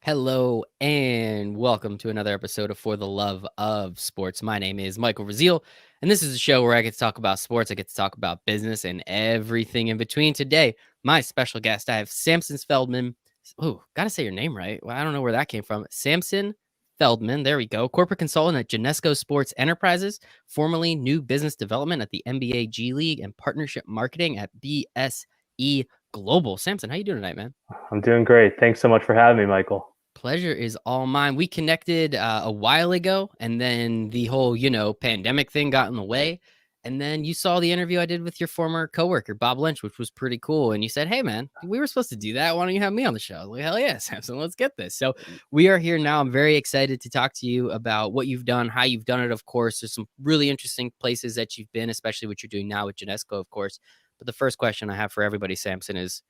Hello and welcome to another episode of For the Love of Sports. My name is Michael Rasile, and this is a show where I get to talk about sports, I get to talk about business, and everything in between. Today, my special guest, I have Samson Feldman. Oh, gotta say your name right. Well, I don't know where that came from. Samson Feldman, there we go. Corporate consultant at Genesco Sports Enterprises, formerly new business development at the NBA G League, and partnership marketing at BSE Global. Samson, how you doing tonight, man? I'm doing great. Thanks so much for having me, Michael. Pleasure is all mine. We connected a while ago, and then the whole, pandemic thing got in the way. And then you saw the interview I did with your former coworker, Bob Lynch, which was pretty cool. And you said, "Hey, man, we were supposed to do that. Why don't you have me on the show?" I was like, "Hell yeah, Samson, let's get this." So we are here now. I'm very excited to talk to you about what you've done, how you've done it. Of course, there's some really interesting places that you've been, especially what you're doing now with Genesco, of course. But the first question I have for everybody, Samson, is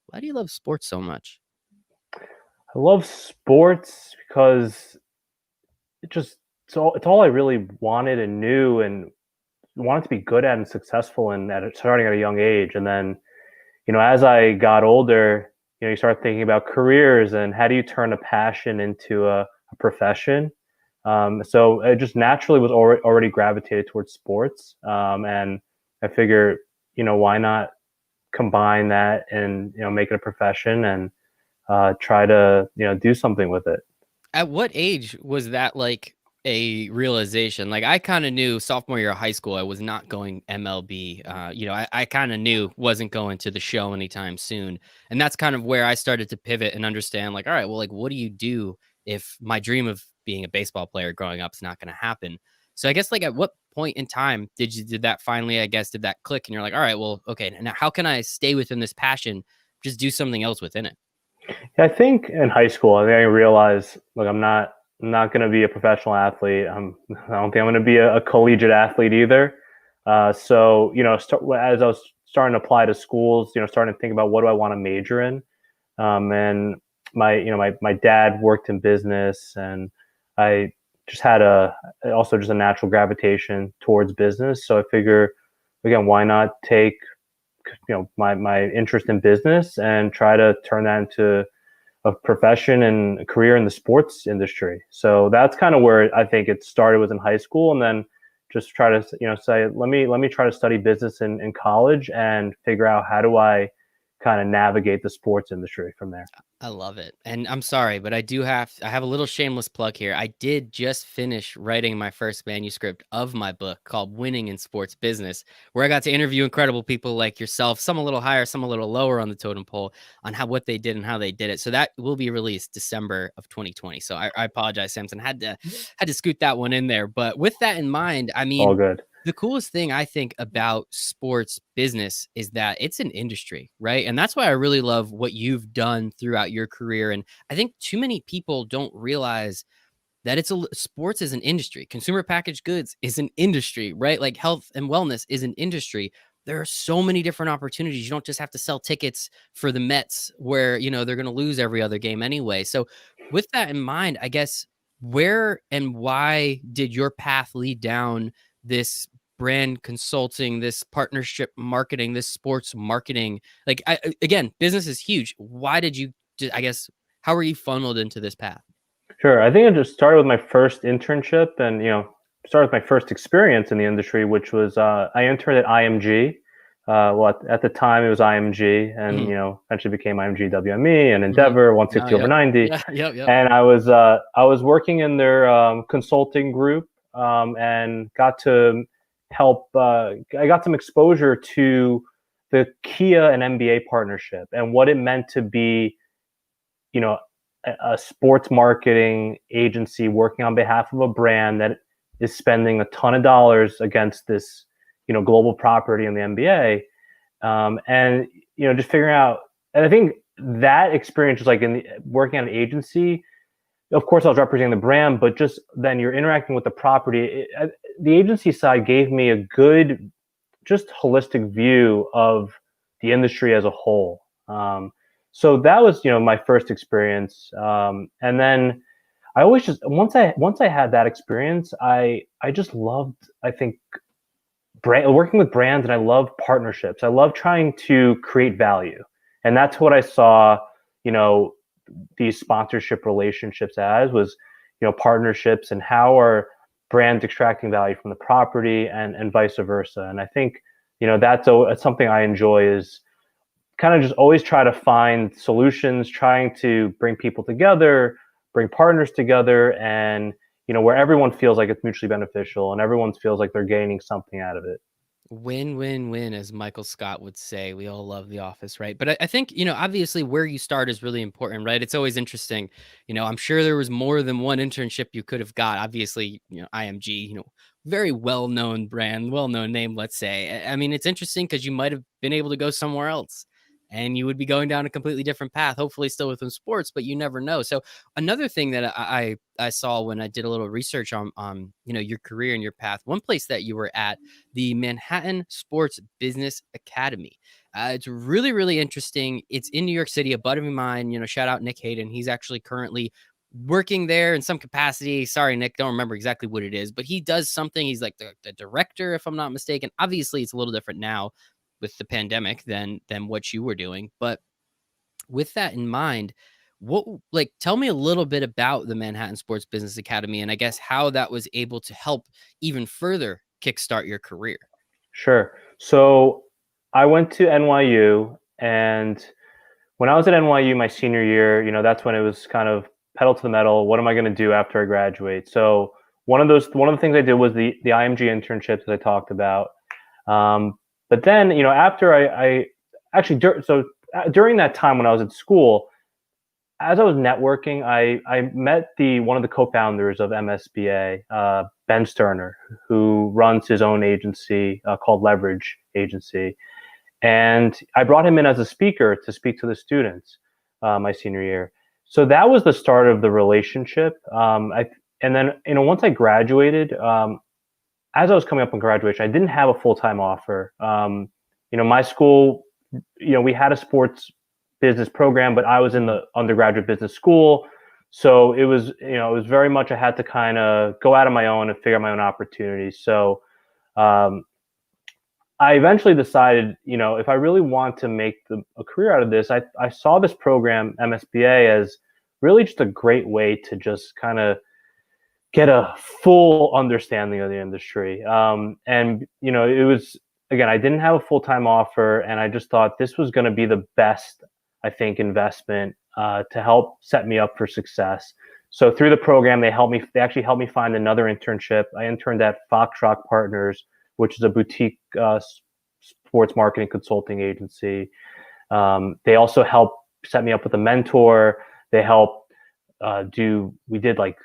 why do you love sports so much? I love sports because it's all I really wanted and knew and wanted to be good at and successful in starting at a young age. And then, as I got older, you start thinking about careers and how do you turn a passion into a profession. So it just naturally was already gravitated towards sports. And I figure, why not combine that and, make it a profession and try to do something with it. At what age was that like a realization? Like I kind of knew sophomore year of high school, I was not going MLB. I kind of knew wasn't going to the show anytime soon. And that's kind of where I started to pivot and understand like, all right, well, like, what do you do if my dream of being a baseball player growing up is not going to happen? So I guess like at what point in time did that finally, I guess, did that click? And you're like, all right, well, okay, now how can I stay within this passion? Just do something else within it. Yeah, I think in high school, I think I realized, look, I'm not going to be a professional athlete. I don't think I'm going to be a collegiate athlete either. So as I was starting to apply to schools, starting to think about what do I want to major in, and my dad worked in business, and I just had also just a natural gravitation towards business. So I figure, again, why not take my interest in business and try to turn that into a profession and a career in the sports industry. So that's kind of where I think it started, was in high school, and then just try to say let me try to study business in college and figure out how do I kind of navigate the sports industry from there. I love it. And I'm sorry, but I have a little shameless plug here. I did just finish writing my first manuscript of my book called Winning in Sports Business, where I got to interview incredible people like yourself, some a little higher, some a little lower on the totem pole, on what they did and how they did it. So that will be released December of 2020. So I apologize, Samson. Had to scoot that one in there. But with that in mind, I All mean, good. the coolest thing I think about sports business is that it's an industry, right? And that's why I really love what you've done throughout your career. And I think too many people don't realize that sports is an industry. Consumer packaged goods is an industry, right? Like health and wellness is an industry. There are so many different opportunities. You don't just have to sell tickets for the Mets where, they're going to lose every other game anyway. So with that in mind, I guess where and why did your path lead down this brand consulting, this partnership marketing, this sports marketing? Like again, business is huge. Why did you, I guess, how were you funneled into this path? Sure. I think I just started with my first internship and, started with my first experience in the industry, which was I interned at IMG. At the time it was IMG, and Mhm. eventually became IMG WME and Mhm. Endeavor Oh, 160 over yep. 90. Yeah, yep. And I was working in their consulting group, and got to help. I got some exposure to the Kia and NBA partnership and what it meant to be, you know, a sports marketing agency working on behalf of a brand that is spending a ton of dollars against this, global property in the NBA, and just figuring out. And I think that experience was like in working at an agency. Of course, I was representing the brand, but just then you're interacting with the property. The agency side gave me a good, just holistic view of the industry as a whole. So that was, my first experience, and then I always just once I had that experience, I just loved, I think, working with brands, and I love partnerships. I love trying to create value, and that's what I saw, you know, these sponsorship relationships as was, partnerships, and how are brands extracting value from the property, and vice versa. And I think, that's something I enjoy, is kind of just always try to find solutions, trying to bring people together, bring partners together, and where everyone feels like it's mutually beneficial and everyone feels like they're gaining something out of it. Win, win, win, as Michael Scott would say. We all love The Office, right? But I think, obviously where you start is really important, right? It's always interesting. I'm sure there was more than one internship you could have got. Obviously, IMG, very well known brand, well known name, let's say. I mean, it's interesting because you might have been able to go somewhere else and you would be going down a completely different path, hopefully still within sports, but you never know. So another thing that I saw when I did a little research on your career and your path, one place that you were at, the Manhattan Sports Business Academy. It's really, really interesting. It's in New York City. A buddy of mine, shout out Nick Hayden. He's actually currently working there in some capacity. Sorry, Nick, don't remember exactly what it is, but he does something. He's like the director, if I'm not mistaken. Obviously, it's a little different now with the pandemic than what you were doing. But with that in mind, tell me a little bit about the Manhattan Sports Business Academy, and I guess how that was able to help even further kickstart your career. Sure. So I went to NYU, and when I was at NYU my senior year, that's when it was kind of pedal to the metal. What am I going to do after I graduate? So one of the things I did was the IMG internships that I talked about. But then, after I actually, during that time when I was at school, as I was networking, I met one of the co-founders of MSBA, Ben Sterner, who runs his own agency called Leverage Agency. And I brought him in as a speaker to speak to the students my senior year. So that was the start of the relationship. And then, once I graduated, as I was coming up on graduation, I didn't have a full-time offer. My school, we had a sports business program, but I was in the undergraduate business school. So it was very much, I had to kind of go out on my own and figure out my own opportunities. So I eventually decided, if I really want to make a career out of this, I saw this program, MSBA, as really just a great way to just kind of get a full understanding of the industry. And, it was, again, I didn't have a full-time offer, and I just thought this was going to be the best, I think, investment to help set me up for success. So through the program, they actually helped me find another internship. I interned at Foxrock Partners, which is a boutique sports marketing consulting agency. They also helped set me up with a mentor. They helped we did like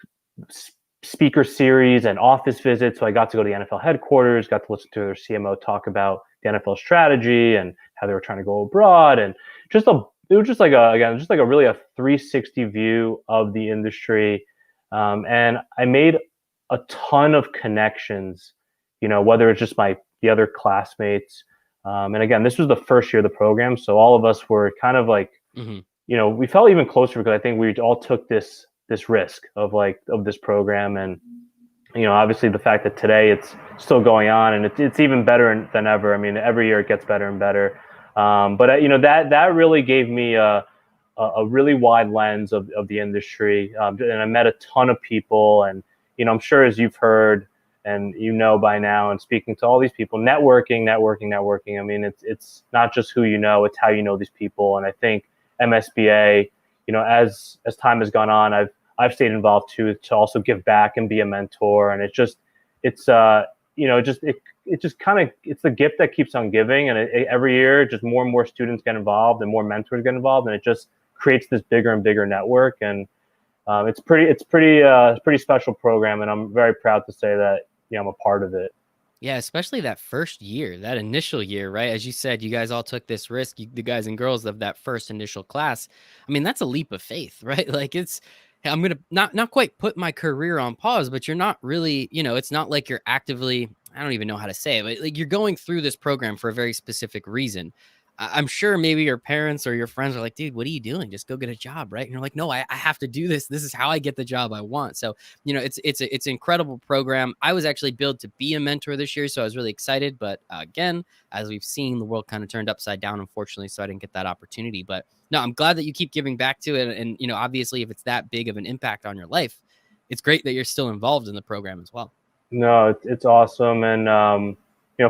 speaker series and office visits. So I got to go to the NFL headquarters, got to listen to their CMO talk about the NFL strategy and how they were trying to go abroad. And it was just like a really a 360 view of the industry. And I made a ton of connections, whether it's just the other classmates. And again, this was the first year of the program. So all of us were kind of like, we felt even closer because I think we all took this risk of this program. And, obviously the fact that today it's still going on and it's even better than ever. I mean, every year it gets better and better. But that really gave me a really wide lens of the industry. And I met a ton of people, and, I'm sure, as you've heard and by now, and speaking to all these people, networking. I mean, it's not just who it's how you know these people. And I think MSBA, as time has gone on, I've stayed involved too, to also give back and be a mentor. And it's the gift that keeps on giving. And every year, just more and more students get involved and more mentors get involved, and it just creates this bigger and bigger network. And it's pretty special program, and I'm very proud to say that I'm a part of it. Yeah, especially that first year, that initial year, right? As you said, you guys all took this risk, the guys and girls of that first initial class. I mean, that's a leap of faith, right? Like I'm going to not quite put my career on pause, but you're not really, it's not like you're actively, I don't even know how to say it, but like you're going through this program for a very specific reason. I'm sure maybe your parents or your friends are like, dude, what are you doing? Just go get a job, right? And you're like, no, I have to do this. This is how I get the job I want. So, it's an incredible program. I was actually billed to be a mentor this year, so I was really excited. But again, as we've seen, the world kind of turned upside down, unfortunately, so I didn't get that opportunity. But no, I'm glad that you keep giving back to it. And obviously, if it's that big of an impact on your life, it's great that you're still involved in the program as well. No, it's awesome. And,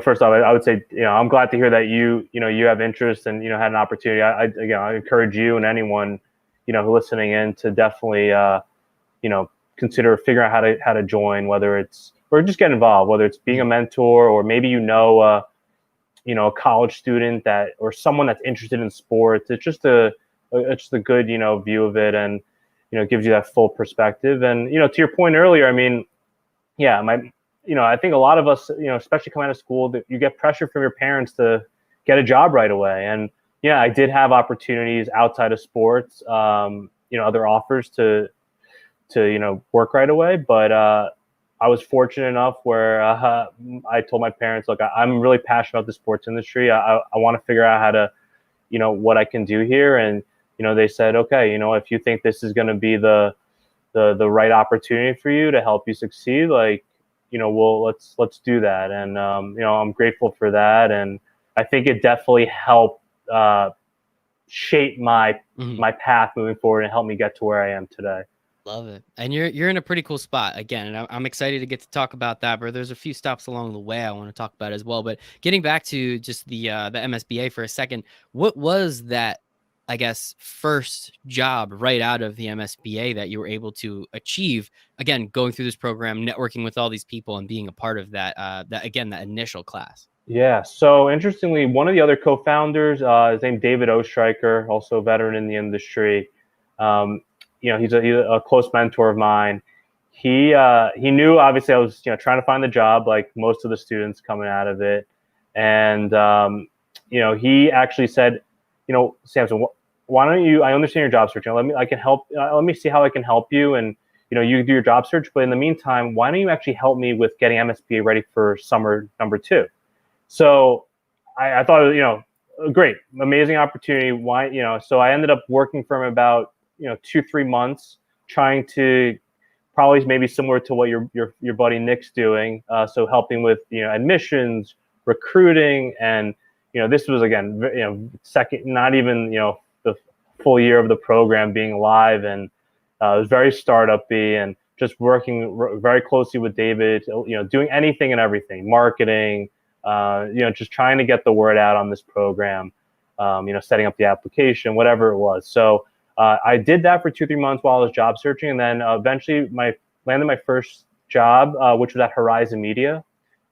first off, I would say, I'm glad to hear that you have interest and, had an opportunity. Again, I encourage you and anyone, who listening in to definitely, consider figuring out how to join, whether it's, or just get involved, whether it's being a mentor, or maybe, a college student or someone that's interested in sports. It's just a good, view of it, and, gives you that full perspective. And, to your point earlier, I mean, yeah, I think a lot of us, especially coming out of school, that you get pressure from your parents to get a job right away. And yeah, I did have opportunities outside of sports, other offers to work right away. But I was fortunate enough where I told my parents, look, I'm really passionate about the sports industry. I want to figure out how to, what I can do here. And, they said, okay, if you think this is going to be the right opportunity for you to help you succeed, like, let's do that. And, I'm grateful for that. And I think it definitely helped shape my path moving forward and help me get to where I am today. Love it. And you're in a pretty cool spot again. And I'm excited to get to talk about that, but there's a few stops along the way I want to talk about as well. But getting back to just the MSBA for a second, what was that, I guess, first job right out of the MSBA that you were able to achieve? Again, going through this program, networking with all these people, and being a part of that that initial class. Yeah. So interestingly, one of the other co-founders is named David Ostreicher, also a veteran in the industry. He's a close mentor of mine. He knew, obviously, I was trying to find the job like most of the students coming out of it, and he actually said, Samson, why don't you? I understand your job search. I can help. Let me see how I can help you, and you do your job search. But in the meantime, why don't you actually help me with getting MSBA ready for summer number 2? So I thought, great, amazing opportunity. Why, so I ended up working for him about 2-3 months, trying to probably maybe similar to what your buddy Nick's doing. So helping with admissions, recruiting, and this was again second, not even the full year of the program being live, and it was very startup-y, and just working very closely with David, doing anything and everything, marketing, just trying to get the word out on this program, setting up the application, whatever it was. So I did that for 2-3 months while I was job searching, and then eventually landed my first job, which was at Horizon Media,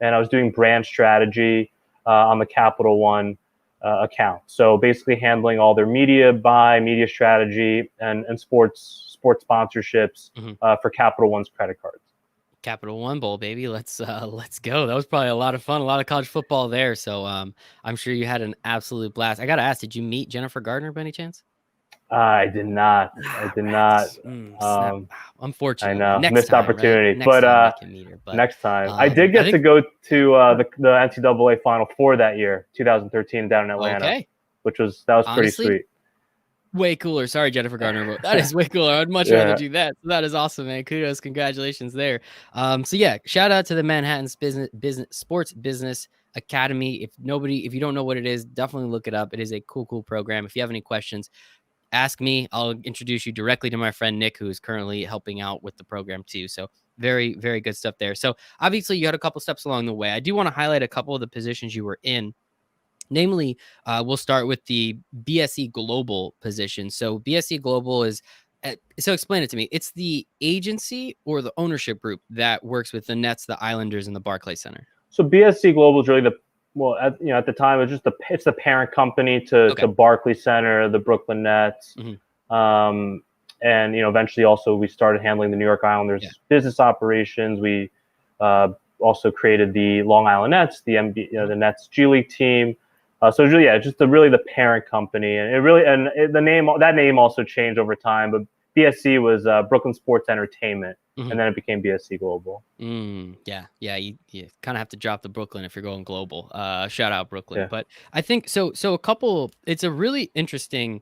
and I was doing brand strategy on the Capital One account. So basically handling all their media buy, media strategy, and sports sponsorships for Capital One's credit cards. Capital One Bowl, baby. Let's go. That was probably a lot of fun, a lot of college football there. So I'm sure you had an absolute blast. I gotta ask, did you meet Jennifer Gardner by any chance? I did not. I did not. Snap. I Unfortunately, know, next missed time, right? opportunity. Next But time we can meet her. But next time, I did get to go to the NCAA Final Four that year, 2013, down in Atlanta, which was honestly, pretty sweet. Way cooler. Sorry, Jennifer Gardner, but that is way cooler. I'd much rather do that. So that is awesome, man. Kudos, congratulations there. So yeah, shout out to the Manhattan's Sports Business Academy. If you don't know what it is, definitely look it up. It is a cool program. If you have any questions, ask me. I'll introduce you directly to my friend Nick, who is currently helping out with the program too. So very, very good stuff there. So obviously you had a couple steps along the way. I do want to highlight a couple of the positions you were in. Namely, we'll start with the BSE Global position. So BSE Global is, so explain it to me. It's the agency or the ownership group that works with the Nets, the Islanders, and the Barclays Center. So BSE Global is really at the time it's the parent company to Barclays Center, the Brooklyn Nets, and eventually also we started handling the New York Islanders business operations. We also created the Long Island Nets, the Nets G League team. So it's really, just really the parent company, and that name also changed over time. But BSC was Brooklyn Sports Entertainment, Mhm. and then it became BSC Global. Yeah. You kind of have to drop the Brooklyn if you're going global. Shout out Brooklyn. Yeah. But I think so. It's a really interesting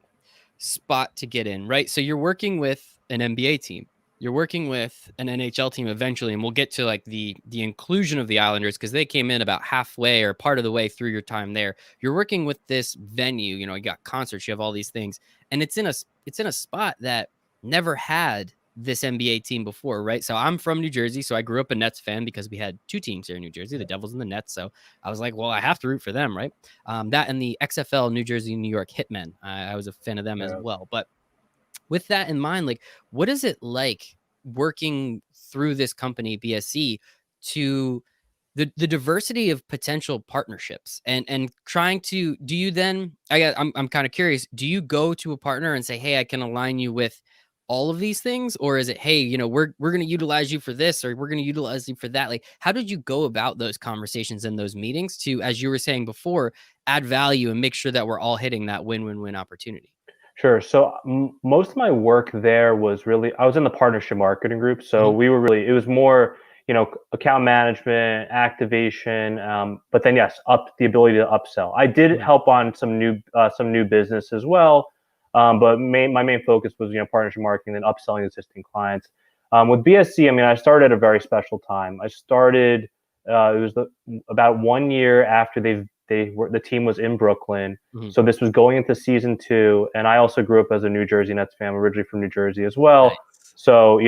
spot to get in, right? So you're working with an NBA team. You're working with an NHL team eventually, and we'll get to like the inclusion of the Islanders because they came in about halfway or part of the way through your time there. You're working with this venue, you got concerts, you have all these things, and it's in a spot that never had this NBA team before, right? So I'm from New Jersey, so I grew up a Nets fan because we had two teams here in New Jersey, the Devils and the Nets. So I was like, well, I have to root for them, right? That and the XFL New Jersey, New York Hitmen. I was a fan of them as well. But with that in mind, like, what is it like working through this company, BSC, to the diversity of potential partnerships and trying to do you then I'm kind of curious, do you go to a partner and say, hey, I can align you with all of these things, or is it, hey, we're going to utilize you for this, or we're going to utilize you for that? Like, how did you go about those conversations and those meetings to, as you were saying before, add value and make sure that we're all hitting that win-win-win opportunity? Sure. So most of my work there was really, I was in the partnership marketing group. So Mhm. we were really, it was more, account management, activation, but then yes, up the ability to upsell. I did Right. help on some new business as well, but my main focus was partnership marketing and upselling existing clients. With BSC, I mean, I started at a very special time. I started, it was about 1 year after the team was in Brooklyn. Mhm. So this was going into season 2, and I also grew up as a New Jersey Nets fan, originally from New Jersey as well. Nice. So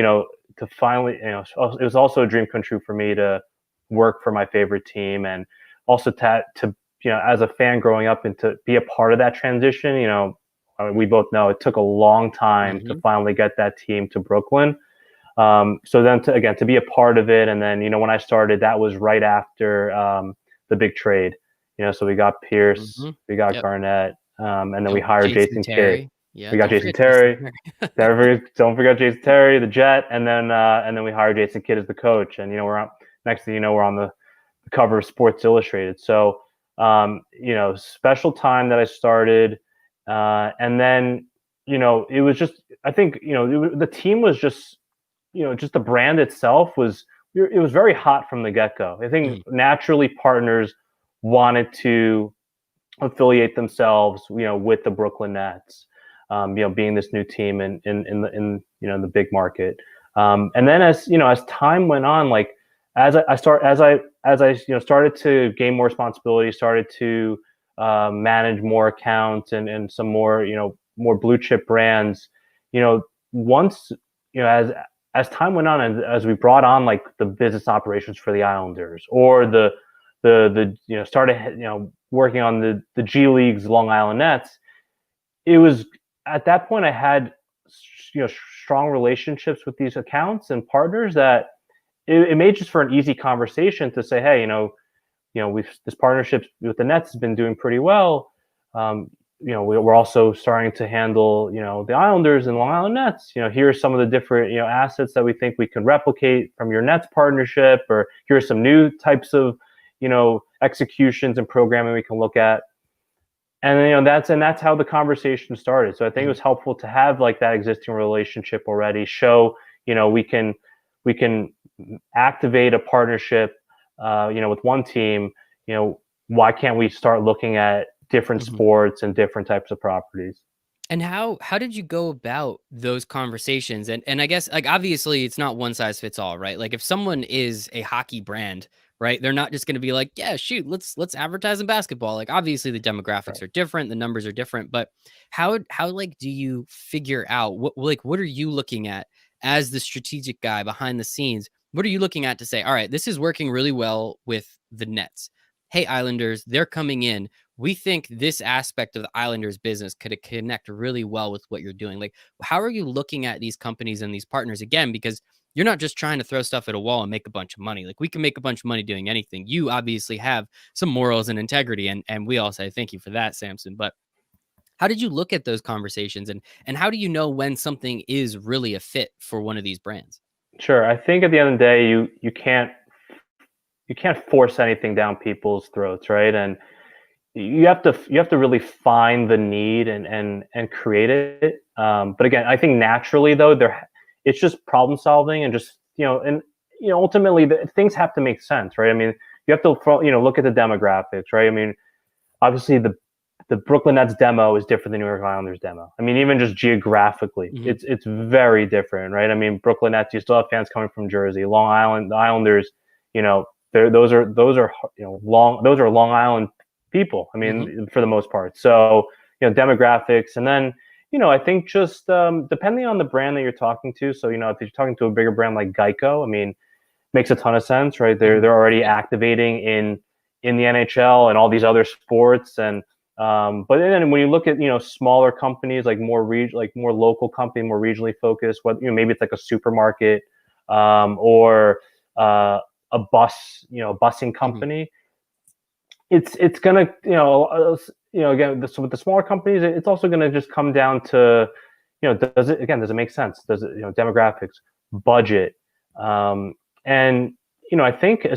to finally, it was also a dream come true for me to work for my favorite team, and also to as a fan growing up and to be a part of that transition. I mean, we both know it took a long time to Mhm. finally get that team to Brooklyn. So then to be a part of it, and then when I started, that was right after the big trade. So we got Pierce, Mhm. we got Yep. Garnett, and then we Yep. hired Jason Jason Kidd. Terry. Yeah, We got don't Jason forget Jason Terry. Terry. Don't forget Jason Terry, the Jet, and then we hired Jason Kidd as the coach. And we're on, next thing you know, we're on the cover of Sports Illustrated. So special time that I started, and then it was just, I think the team was just just the brand itself was, it was very hot from the get-go. I think Mhm. naturally partners wanted to affiliate themselves with the Brooklyn Nets, being this new team in the big market. And then as time went on, like as I started to gain more responsibility, started to manage more accounts and some more more blue chip brands. Once as time went on, and as we brought on like the business operations for the Islanders, or the started working on the G League's Long Island Nets, it was at that point I had strong relationships with these accounts and partners that it made just for an easy conversation to say, hey, we've this partnership with the Nets has been doing pretty well. We're also starting to handle the Islanders and Long Island Nets. Here are some of the different assets that we think we can replicate from your Nets partnership, or here are some new types of executions and programming we can look at. And then, that's how the conversation started. So I think it Mhm. was helpful to have like that existing relationship already. Show we can activate a partnership, with one team. Why can't we start looking at different Mhm. sports and different types of properties? And how did you go about those conversations? And I guess, like, obviously it's not one size fits all, right? Like, if someone is a hockey brand, right, they're not just going to be like, yeah, shoot, let's advertise in basketball. Like, obviously the demographics Right. are different, the numbers are different, but how like do you figure out what are you looking at as the strategic guy behind the scenes? What are you looking at to say, all right, this is working really well with the Nets. Hey, Islanders, they're coming in, we think this aspect of the Islanders business could connect really well with what you're doing. Like, how are you looking at these companies and these partners again? Because you're not just trying to throw stuff at a wall and make a bunch of money. Like, we can make a bunch of money doing anything. You obviously have some morals and integrity, and we all say thank you for that, Samson. But how did you look at those conversations, and how do you know when something is really a fit for one of these brands? Sure. I think at the end of the day, you can't force anything down people's throats, right? And you have to really find the need and create it. But again, I think naturally though, it's just problem solving and just, and ultimately things have to make sense, right? I mean, you have to, look at the demographics, right? I mean, obviously the Brooklyn Nets demo is different than New York Islanders demo. I mean, even just geographically, it's very different, right? I mean, Brooklyn Nets, you still have fans coming from Jersey, Long Island. The Islanders, those are Long Island people. I mean, for the most part. So demographics, and then I think just depending on the brand that you're talking to. So if you're talking to a bigger brand like Geico, I mean, makes a ton of sense, right? They're already activating in the NHL and all these other sports, and but then when you look at smaller companies like more local company, more regionally focused, what maybe it's like a supermarket or a busing company. It's gonna again, so with the smaller companies, it's also gonna just come down to does it make sense? Does it demographics, budget, and I think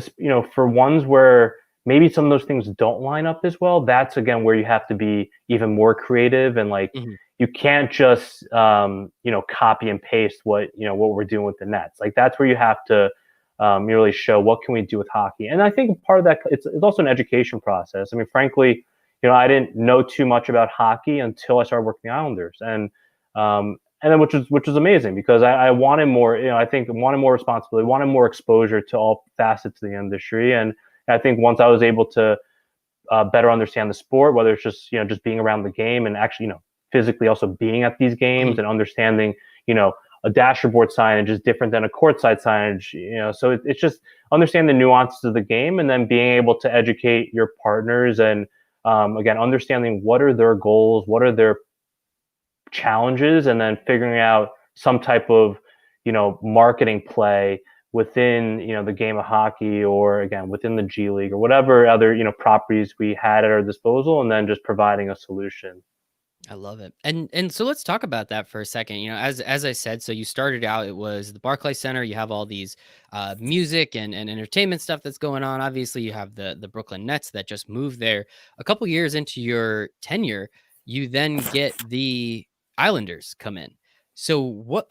for ones where maybe some of those things don't line up as well, that's again where you have to be even more creative and you can't just copy and paste what we're doing with the Nets. Like that's where you have to really show what can we do with hockey. And I think part of that it's also an education process. I mean, frankly, I didn't know too much about hockey until I started working the Islanders, and then which was amazing because I wanted more. I think wanted more responsibility, wanted more exposure to all facets of the industry, and I think once I was able to better understand the sport, whether it's just just being around the game and actually physically also being at these games and understanding a dashboard signage is different than a courtside signage. So it's just understand the nuances of the game and then being able to educate your partners and again understanding what are their goals, what are their challenges, and then figuring out some type of marketing play within the game of hockey, or again within the G League or whatever other properties we had at our disposal, and then just providing a solution. I love it. And so let's talk about that for a second. As I said, so you started out, it was the Barclays Center. You have all these music and entertainment stuff that's going on. Obviously, you have the Brooklyn Nets that just moved there. A couple years into your tenure, you then get the Islanders come in. So what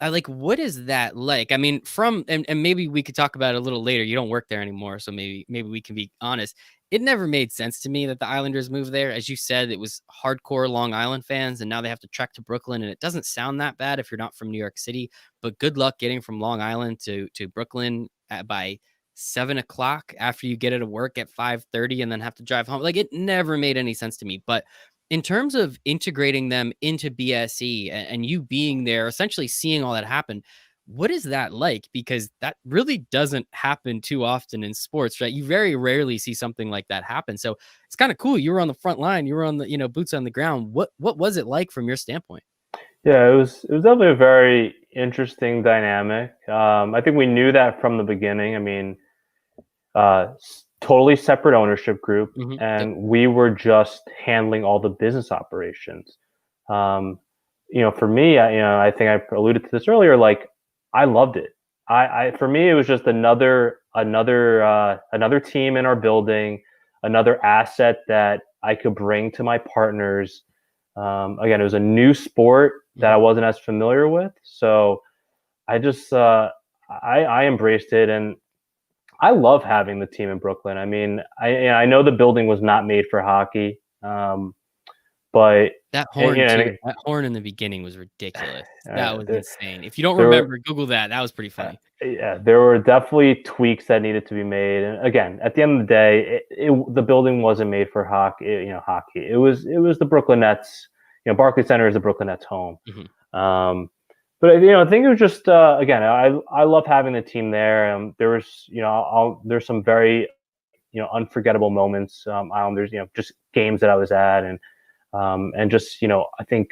is that like? I mean, and maybe we could talk about it a little later. You don't work there anymore, so maybe we can be honest. It never made sense to me that the Islanders moved there. As you said, it was hardcore Long Island fans, and now they have to trek to Brooklyn, and it doesn't sound that bad if you're not from New York City, but good luck getting from Long Island to Brooklyn by 7 o'clock after you get out of work at 5:30 and then have to drive home. Like, it never made any sense to me. But in terms of integrating them into BSE and you being there, essentially seeing all that happen, what is that like? Because that really doesn't happen too often in sports, right? You very rarely see something like that happen. So it's kind of cool. You were on the front line. You were on the, boots on the ground. What was it like from your standpoint? Yeah, it was definitely a very interesting dynamic. I think we knew that from the beginning. I mean, totally separate ownership group, and we were just handling all the business operations. For me, I think I alluded to this earlier. Like, I loved it. For me, it was just another team in our building, another asset that I could bring to my partners. Again, it was a new sport that I wasn't as familiar with, so I just I embraced it, and I love having the team in Brooklyn. I mean, I know the building was not made for hockey, but that horn too. That horn in the beginning was ridiculous. That was insane. If you don't remember, Google that. That was pretty funny. Yeah, there were definitely tweaks that needed to be made. And again, at the end of the day, the building wasn't made for hockey. Hockey. It was the Brooklyn Nets. Barclays Center is the Brooklyn Nets home. But I think it was just again, I love having the team there. There was there's some very unforgettable moments. There's just games that I was at, and just I think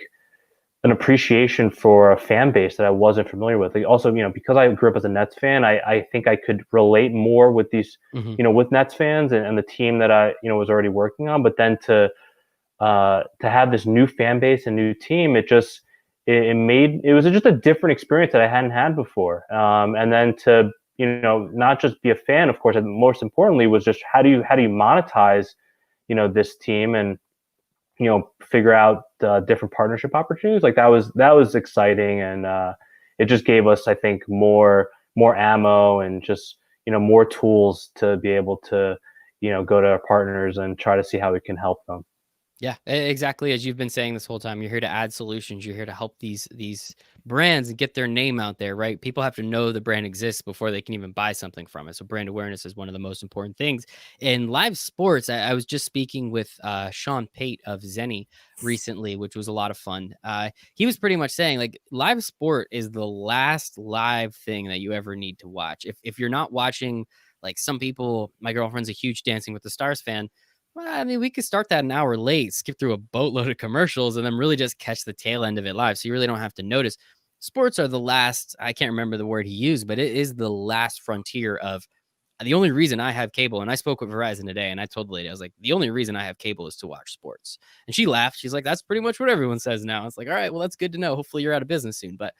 an appreciation for a fan base that I wasn't familiar with. Like, also, because I grew up as a Nets fan, I think I could relate more with these with Nets fans and the team that I was already working on. But then to have this new fan base and new team, it was just a different experience that I hadn't had before. And then to not just be a fan, of course, and most importantly was just how do you monetize this team. And figure out different partnership opportunities. Like that was exciting, and it just gave us, I think, more ammo and just more tools to be able to go to our partners and try to see how we can help them. Yeah, exactly. As you've been saying this whole time, you're here to add solutions. You're here to help these brands and get their name out there, right? People have to know the brand exists before they can even buy something from it. So brand awareness is one of the most important things. In live sports, I was just speaking with Sean Pate of Zenny recently, which was a lot of fun. He was pretty much saying like live sport is the last live thing that you ever need to watch. If you're not watching, like some people, my girlfriend's a huge Dancing with the Stars fan. Well, I mean, we could start that an hour late, skip through a boatload of commercials, and then really just catch the tail end of it live. So you really don't have to notice. Sports are the last, I can't remember the word he used, but it is the last frontier of the only reason I have cable. And I spoke with Verizon today, and I told the lady, I was like, the only reason I have cable is to watch sports. And she laughed. She's like, that's pretty much what everyone says now. It's like, all right, well, that's good to know. Hopefully you're out of business soon. But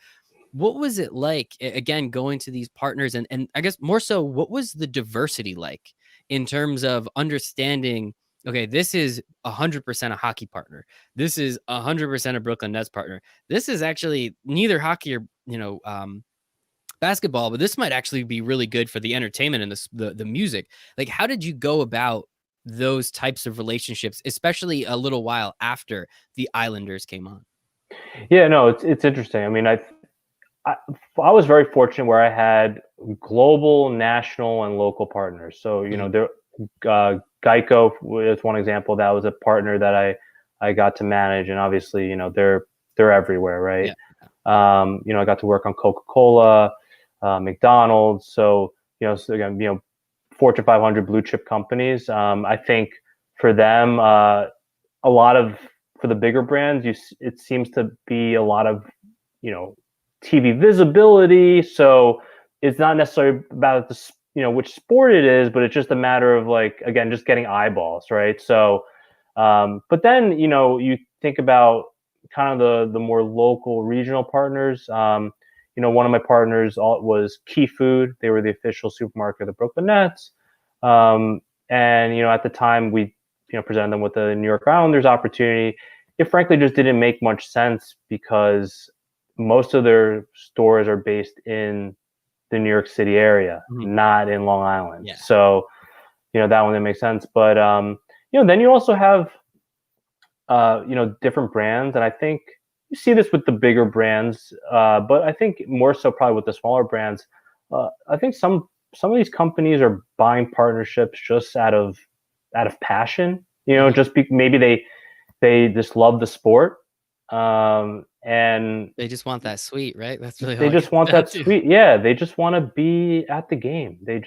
what was it like, again, going to these partners? And I guess more so, what was the diversity like in terms of understanding, okay, this is 100% a hockey partner. This is 100% a Brooklyn Nets partner. This is actually neither hockey or, basketball, but this might actually be really good for the entertainment and the music. Like, how did you go about those types of relationships, especially a little while after the Islanders came on? Yeah, no, it's interesting. I mean, I, I was very fortunate where I had global, national, and local partners. So Mhm. there, Geico is one example. That was a partner that I got to manage, and obviously they're everywhere, right? Yeah. I got to work on Coca-Cola, McDonald's. So again, Fortune 500 blue chip companies. I think for them, a lot of for the bigger brands, it seems to be a lot of you know TV visibility. So it's not necessarily about which sport it is, but it's just a matter of, like, again, just getting eyeballs, right? So, but then you think about kind of the more local regional partners. One of my partners was Key Food. They were the official supermarket of the Brooklyn Nets. And at the time we presented them with the New York Islanders opportunity. It frankly just didn't make much sense because most of their stores are based in the New York City area, Mhm. not in Long Island. Yeah. So, that one didn't make sense. But then you also have different brands, and I think you see this with the bigger brands, but I think more so probably with the smaller brands. I think some of these companies are buying partnerships just out of passion. Mhm. Maybe they just love the sport, and They just want that sweet, right? That's really all they it just comes want down that to. sweet. Yeah, they just want to be at the game. They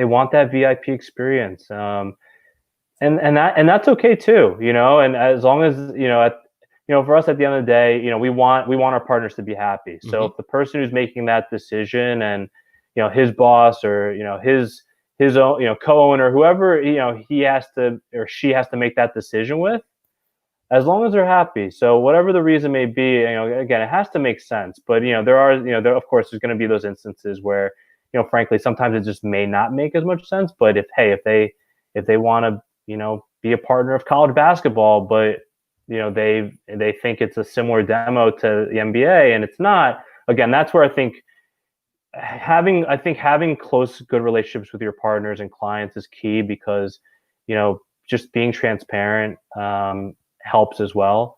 want that VIP experience. And that's okay too, and as long as for us, at the end of the day, we want our partners to be happy. So Mhm. if the person who's making that decision, and his boss, or his own co-owner, whoever he has to, or she has to make that decision with, as long as they're happy. So whatever the reason may be, again, it has to make sense. But there, of course, there's going to be those instances where frankly, sometimes it just may not make as much sense. But if they want to be a partner of college basketball, but they think it's a similar demo to the NBA, and it's not. Again, that's where I think having close, good relationships with your partners and clients is key, because just being transparent helps as well.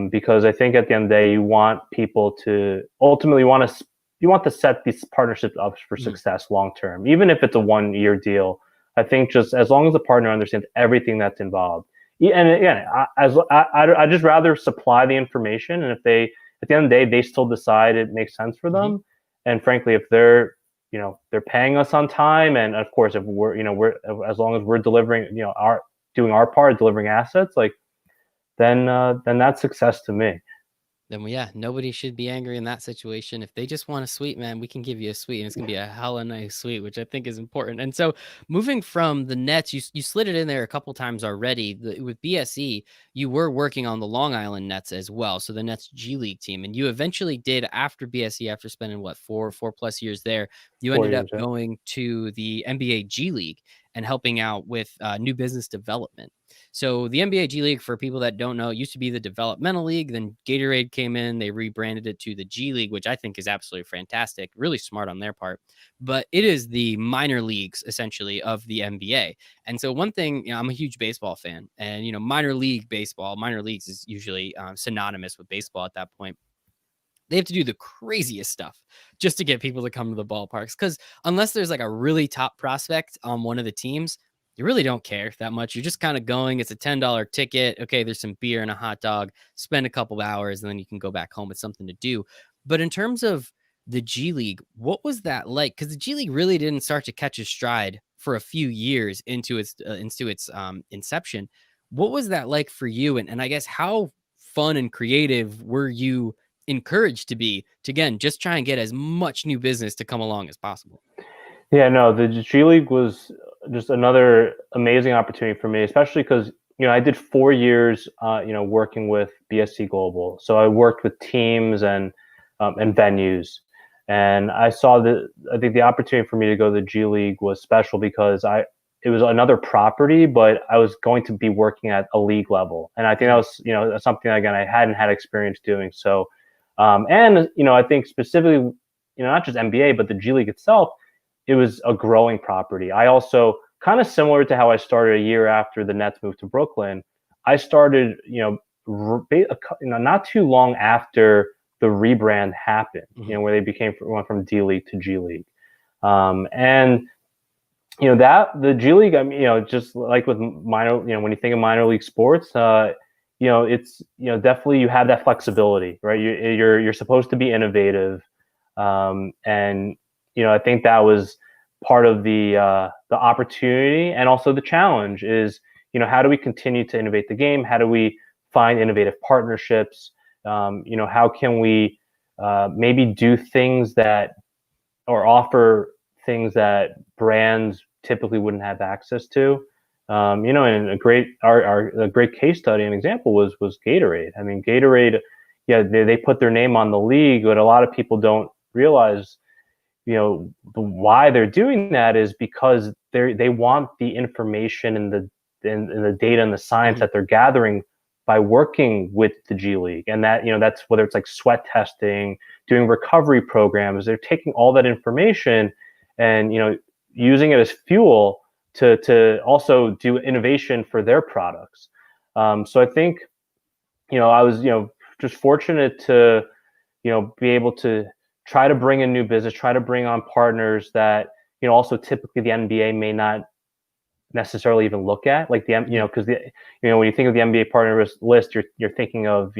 Because I think at the end of the day, you want people to ultimately you want to set these partnerships up for Mhm. success long term, even if it's a 1 year deal. I think just as long as the partner understands everything that's involved. And again, I just rather supply the information, and if they, at the end of the day, they still decide it makes sense for Mhm. them, and frankly, if they're paying us on time, and of course, if we're as long as we're delivering, our doing our part, delivering assets, like, then that's success to me. Then, well, yeah, nobody should be angry in that situation. If they just want a sweet, man, we can give you a sweet, and it's gonna be a hella nice sweet, which I think is important. And so, moving from the Nets, you slid it in there a couple times already. With BSE, you were working on the Long Island Nets as well, so the Nets G League team, and you eventually did, after BSE, after spending what, four plus years there, you ended up 4 years, yeah. going to the NBA G League. and helping out with new business development. So the NBA G League, for people that don't know, it used to be the developmental league. Then Gatorade came in, they rebranded it to the G League, which I think is absolutely fantastic, really smart on their part. But it is the minor leagues essentially of the NBA. And so one thing, I'm a huge baseball fan, and minor league baseball, minor leagues is usually synonymous with baseball at that point. They have to do the craziest stuff just to get people to come to the ballparks. Because unless there's like a really top prospect on one of the teams, you really don't care that much. You're just kind of going. It's a $10 ticket. Okay, there's some beer and a hot dog. Spend a couple of hours, and then you can go back home with something to do. But in terms of the G League, what was that like? Because the G League really didn't start to catch a stride for a few years into its inception. What was that like for you? And I guess how fun and creative were you encouraged to be to, again, just try and get as much new business to come along as possible? Yeah, no, the G League was just another amazing opportunity for me, especially because I did 4 years, working with BSC Global. So I worked with teams and venues, and I think the opportunity for me to go to the G League was special because it was another property, but I was going to be working at a league level, and I think that was something again I hadn't had experience doing. So, and I think specifically, not just NBA but the G League itself, it was a growing property. I also, kind of similar to how I started a year after the Nets moved to Brooklyn, I started, not too long after the rebrand happened, where they went from D League to G League. And, that the G League, I mean, just like with minor, when you think of minor league sports, it's, definitely you have that flexibility, right? You're supposed to be innovative. And, I think that was part of the opportunity, and also the challenge is, how do we continue to innovate the game? How do we find innovative partnerships? How can we maybe do things that, or offer things that brands typically wouldn't have access to? And a great case study and example was Gatorade. I mean, Gatorade, yeah, they put their name on the league, but a lot of people don't realize, why they're doing that is because they want the information and the data and the science that they're gathering by working with the G League. And that, that's whether it's like sweat testing, doing recovery programs, they're taking all that information and, using it as fuel to also do innovation for their products. So I think, I was, just fortunate to, be able to try to bring in new business, try to bring on partners that, also typically the NBA may not necessarily even look at, like because when you think of the NBA partner list, you're thinking of,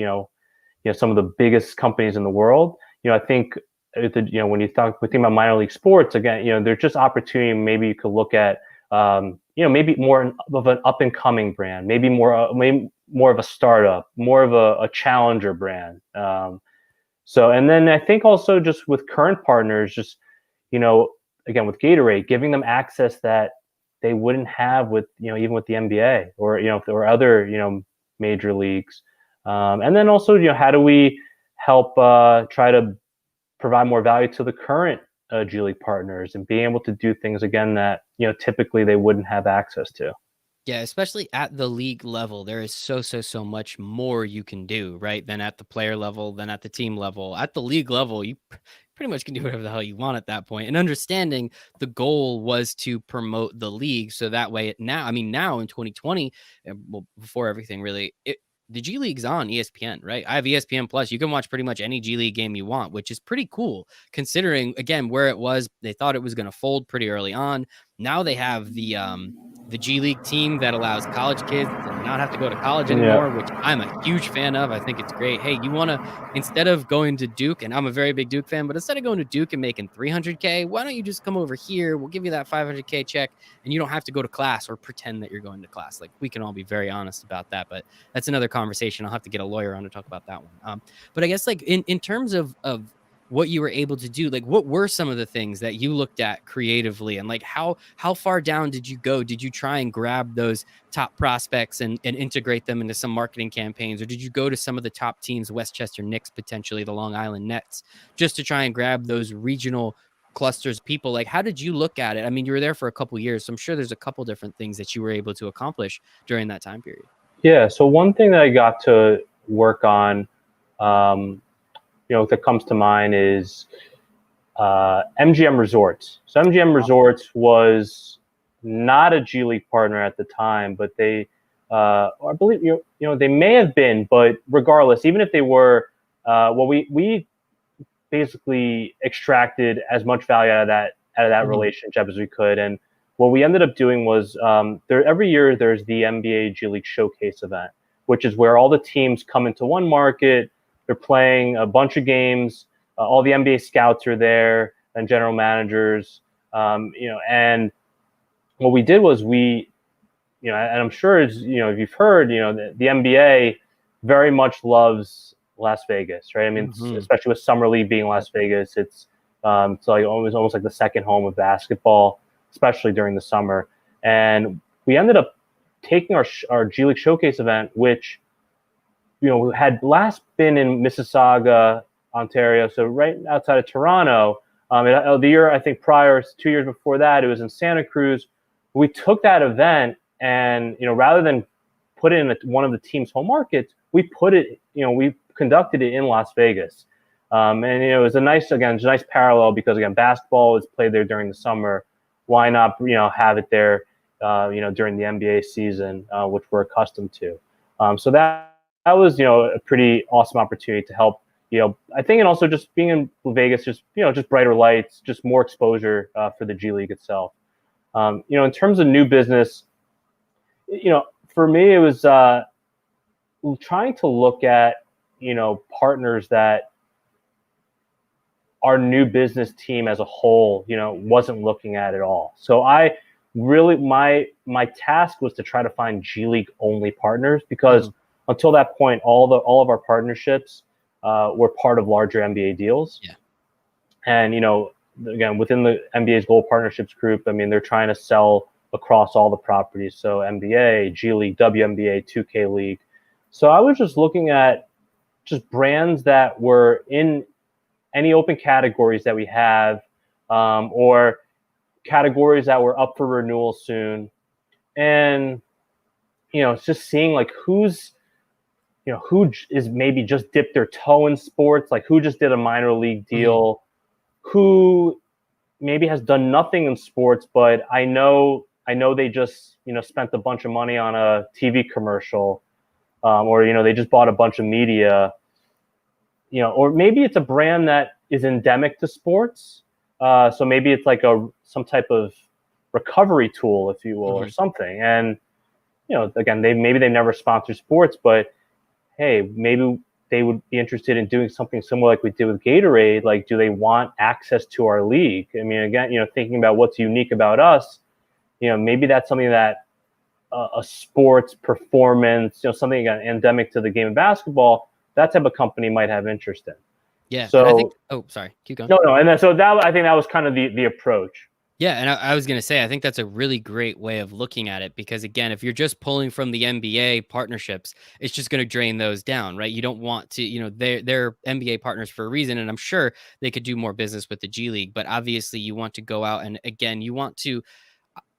some of the biggest companies in the world. I think when you think about minor league sports, again, there's just opportunity. Maybe you could look at, maybe more of an up and coming brand, maybe more of a startup, more of a challenger brand. So, and then I think also just with current partners, just, again, with Gatorade, giving them access that they wouldn't have with, even with the NBA or, or other, major leagues. And then also, how do we help try to provide more value to the current G League partners and being able to do things again that, typically they wouldn't have access to. Yeah, especially at the league level, there is so much more you can do, right? Than at the player level, than at the team level. At the league level, you pretty much can do whatever the hell you want at that point. And understanding the goal was to promote the league, so that way now in 2020, well, before everything really, the G League's on ESPN, right? I have ESPN Plus. You can watch pretty much any G League game you want, which is pretty cool considering, again, where it was. They thought it was going to fold pretty early on. Now they have the G League team that allows college kids to not have to go to college anymore, which I'm a huge fan of. I think it's great. Hey, you want to, instead of going to Duke, and I'm a very big Duke fan, but instead of going to Duke and making $300K, why don't you just come over here? We'll give you that $500K check, and you don't have to go to class or pretend that you're going to class. Like, we can all be very honest about that, but that's another conversation. I'll have to get a lawyer on to talk about that one. But I guess, like, in terms of what you were able to do, like, what were some of the things that you looked at creatively, and like how far down did you go? Did you try and grab those top prospects and integrate them into some marketing campaigns, or did you go to some of the top teams, Westchester Knicks, potentially the Long Island Nets, just to try and grab those regional clusters of people. Like, how did you look at it? I mean, you were there for a couple years, so I'm sure there's a couple different things that you were able to accomplish during that time period. Yeah. So one thing that I got to work on, um, that comes to mind is MGM Resorts. So MGM Resorts was not a G League partner at the time, but they, I believe, they may have been, but regardless, even if they were, we basically extracted as much value out of that relationship as we could. And what we ended up doing was every year there's the NBA G League Showcase event, which is where all the teams come into one market. They're playing a bunch of games. All the NBA scouts are there and general managers. And what we did was and I'm sure if you've heard, the NBA very much loves Las Vegas, right? I mean, especially with Summer League being Las Vegas, it's like almost like the second home of basketball, especially during the summer. And we ended up taking our G League Showcase event, which had last been in Mississauga, Ontario, so right outside of Toronto. The year I think prior, 2 years before that, it was in Santa Cruz. We took that event and rather than put it in one of the team's home markets, we conducted it in Las Vegas. And it was a nice parallel because again, basketball is played there during the summer. Why not have it there during the NBA season, which we're accustomed to. So that was a pretty awesome opportunity to help. I think, and also just being in Vegas, just brighter lights, just more exposure for the G League itself. In terms of new business, for me, it was trying to look at, partners that our new business team as a whole, wasn't looking at all. So I really, my task was to try to find G League only partners because until that point, all of our partnerships were part of larger NBA deals. Yeah. And, again, within the NBA's Global Partnerships Group, I mean, they're trying to sell across all the properties. So NBA, G League, WNBA, 2K League. So I was just looking at just brands that were in any open categories that we have, or categories that were up for renewal soon. And, it's just seeing like who is maybe just dipped their toe in sports, like who just did a minor league deal, who maybe has done nothing in sports, but I know they just, spent a bunch of money on a TV commercial, or, they just bought a bunch of media, or maybe it's a brand that is endemic to sports. So maybe it's like some type of recovery tool, if you will, or something. And, again, maybe they never sponsor sports, but hey, maybe they would be interested in doing something similar like we did with Gatorade. Like, do they want access to our league? I mean, again, thinking about what's unique about us, maybe that's something that a sports performance, something again, endemic to the game of basketball, that type of company might have interest in. Yeah. So, and I think, sorry, keep going. No. And so I think that was kind of the approach. Yeah, and I was going to say, I think that's a really great way of looking at it because, again, if you're just pulling from the NBA partnerships, it's just going to drain those down, right? You don't want to, they're NBA partners for a reason, and I'm sure they could do more business with the G League, but obviously you want to go out and, again, you want to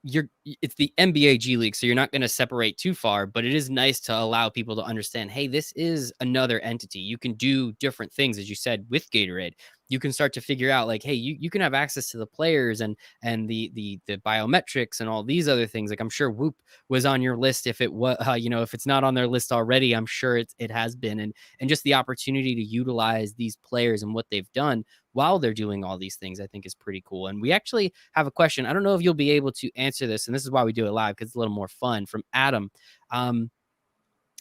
it's the NBA G League, so you're not going to separate too far, but it is nice to allow people to understand, hey, this is another entity. You can do different things, as you said, with Gatorade. You can start to figure out like, hey, you can have access to the players and the biometrics and all these other things. Like I'm sure Whoop was on your list. If it was, if it's not on their list already, I'm sure it has been. And just the opportunity to utilize these players and what they've done while they're doing all these things, I think is pretty cool. And we actually have a question. I don't know if you'll be able to answer this, and this is why we do it live because it's a little more fun, from Adam.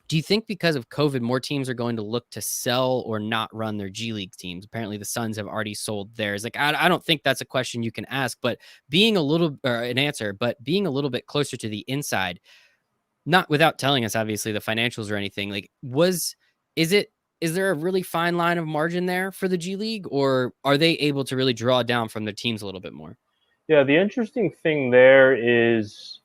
Do you think because of COVID, more teams are going to look to sell or not run their G League teams? Apparently the Suns have already sold theirs. Like, I don't think that's a question you can ask, but being a little bit closer to the inside, not without telling us, obviously, the financials or anything, like is there a really fine line of margin there for the G League, or are they able to really draw down from their teams a little bit more? Yeah, the interesting thing there is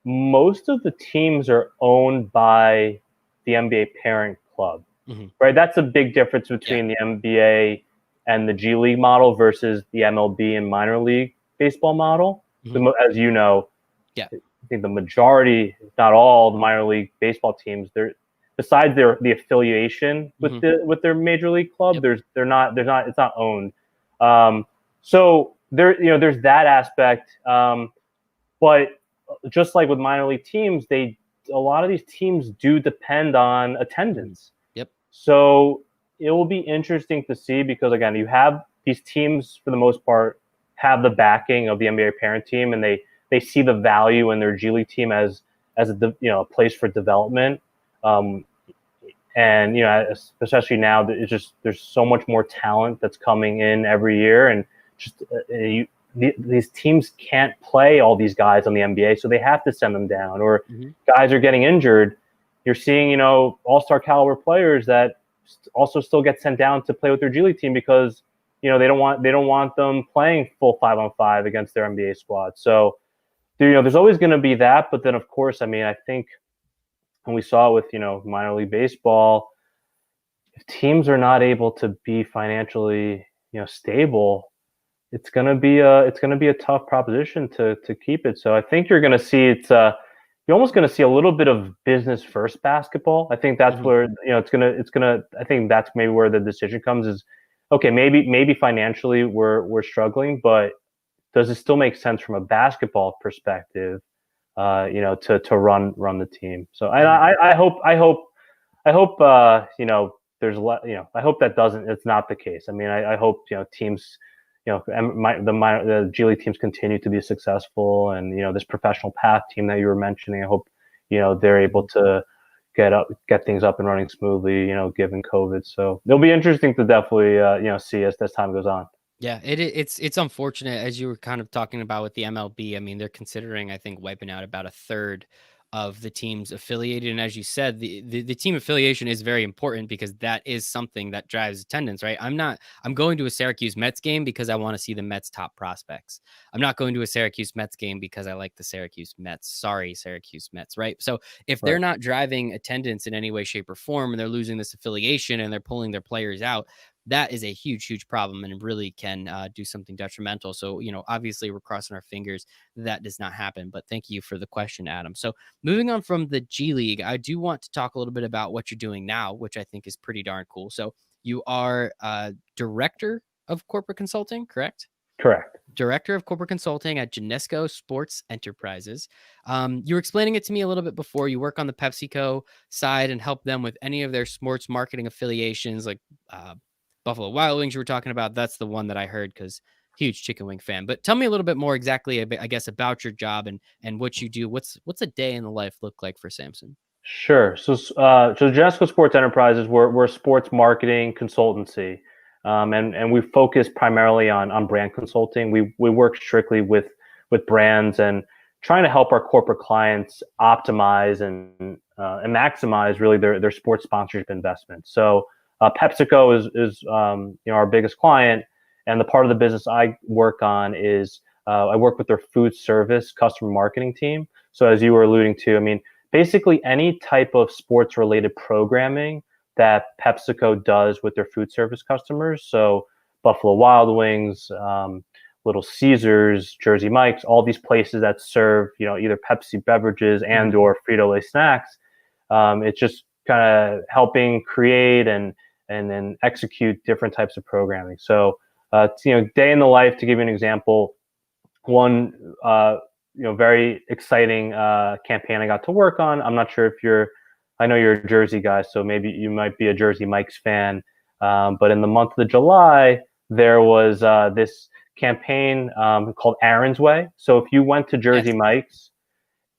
most of the teams are owned by the NBA parent club, right? That's a big difference between the NBA and the G League model versus the MLB and minor league baseball model. Mhm. As you know, Yeah. I think the majority, if not all, the minor league baseball teams, they're besides the affiliation with Mhm. their major league club, Yep. it's not owned. So there's that aspect. But just like with minor league teams, a lot of these teams do depend on Mhm. attendance. Yep. So it will be interesting to see because again, you have these teams for the most part have the backing of the NBA parent team, and they see the value in their G League team as a place for development. Um, and especially now, it's just there's so much more talent that's coming in every year, and just these teams can't play all these guys on the NBA, so they have to send them down, or Mhm. guys are getting injured. You're seeing all-star caliber players that also still get sent down to play with their G League team because they don't want them playing full 5-on-5 against their NBA squad. So there's always going to be that, but then of course, I mean, I think, and we saw it with minor league baseball, if teams are not able to be financially stable, it's gonna be a tough proposition to keep it. So I think you're gonna see you're almost gonna see a little bit of business first basketball. I think that's Mhm. where it's gonna. I think that's maybe where the decision comes is, okay, maybe financially we're struggling, but does it still make sense from a basketball perspective? To run the team. So Mhm. I hope there's I hope that doesn't it's not the case. I mean, I hope teams, the G League teams continue to be successful, and this professional path team that you were mentioning, I hope they're able Mhm. to get things up and running smoothly, given COVID. So it'll be interesting to definitely see as time goes on. Yeah, it's unfortunate as you were kind of talking about with the MLB. I mean, they're considering, I think, wiping out about a third of the teams affiliated. And as you said, the team affiliation is very important because that is something that drives attendance, right? I'm going to a Syracuse Mets game because I want to see the Mets top prospects. I'm not going to a Syracuse Mets game because I like the Syracuse Mets. Sorry, Syracuse Mets, right? So if they're Right. not driving attendance in any way, shape, or form, and they're losing this affiliation and they're pulling their players out, that is a huge, huge problem and really can do something detrimental. So, obviously we're crossing our fingers that does not happen. But thank you for the question, Adam. So, moving on from the G League, I do want to talk a little bit about what you're doing now, which I think is pretty darn cool. So, you are director of corporate consulting, correct? Correct. Director of corporate consulting at Genesco Sports Enterprises. You were explaining it to me a little bit before. You work on the PepsiCo side and help them with any of their sports marketing affiliations, like Buffalo Wild Wings. You were talking about. That's the one that I heard because huge chicken wing fan. But tell me a little bit more exactly, I guess, about your job and what you do. What's a day in the life look like for Samson? Sure. So Genesco Sports Enterprises, we're a sports marketing consultancy, and we focus primarily on brand consulting. We work strictly with brands and trying to help our corporate clients optimize and maximize really their sports sponsorship investments. So PepsiCo is our biggest client, and the part of the business I work on is I work with their food service customer marketing team. So as you were alluding to, I mean, basically any type of sports related programming that PepsiCo does with their food service customers. So Buffalo Wild Wings, Little Caesars, Jersey Mike's, all these places that serve, either Pepsi beverages and Mhm. or Frito-Lay snacks. It's just kind of helping create and then execute different types of programming. So, day in the life, to give you an example, one very exciting campaign I got to work on. I'm not sure if I know you're a Jersey guy, so maybe you might be a Jersey Mike's fan. But in the month of July, there was this campaign called Aaron's Way. So if you went to Yes. Jersey Mike's,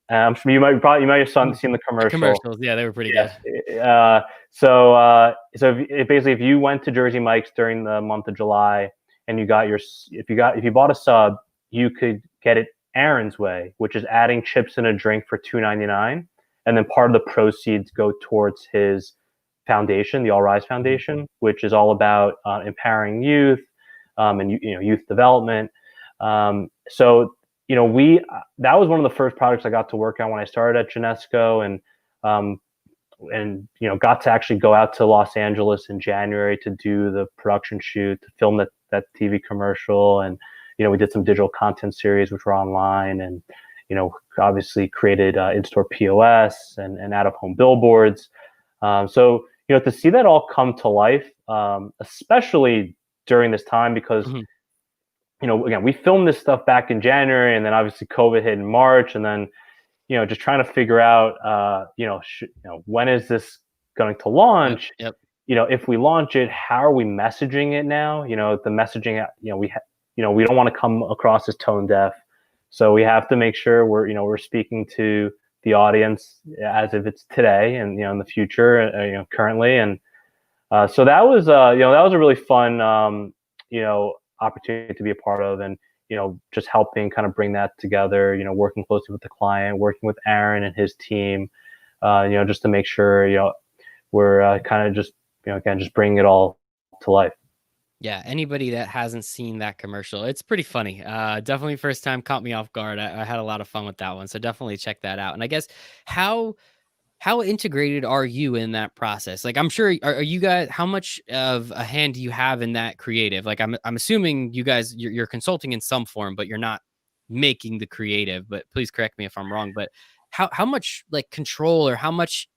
you might have Mhm. seen the The commercial. commercials, yeah, they were pretty good. Yeah. So basically, if you went to Jersey Mike's during the month of July and if you bought a sub, you could get it Aaron's Way, which is adding chips in a drink for $2.99, and then part of the proceeds go towards his foundation, the All Rise Mhm. Foundation, which is all about empowering youth and youth development. So we that was one of the first projects I got to work on when I started at Genesco, and um, and got to actually go out to Los Angeles in January to do the production shoot, to film that TV commercial. And we did some digital content series which were online, and obviously created in-store POS and out-of-home billboards. So to see that all come to life, especially during this time, because again, we filmed this stuff back in January, and then obviously COVID hit in March, and then just trying to figure out, when is this going to launch? Yep. If we launch it, how are we messaging it now? The messaging, we don't want to come across as tone deaf, so we have to make sure we're speaking to the audience as if it's today and in the future, currently. And so that was a really fun opportunity to be a part of, and just helping kind of bring that together, working closely with the client, working with Aaron and his team, just to make sure, we're kind of just, again, just bringing it all to life. Yeah, anybody that hasn't seen that commercial, it's pretty funny. Definitely first time caught me off guard. I had a lot of fun with that one, so definitely check that out. And I guess how integrated are you in that process? Like, I'm sure, are you guys, how much of a hand do you have in that creative? Like, I'm assuming you guys, you're consulting in some form, but you're not making the creative. But please correct me if I'm wrong. But how much like control or how much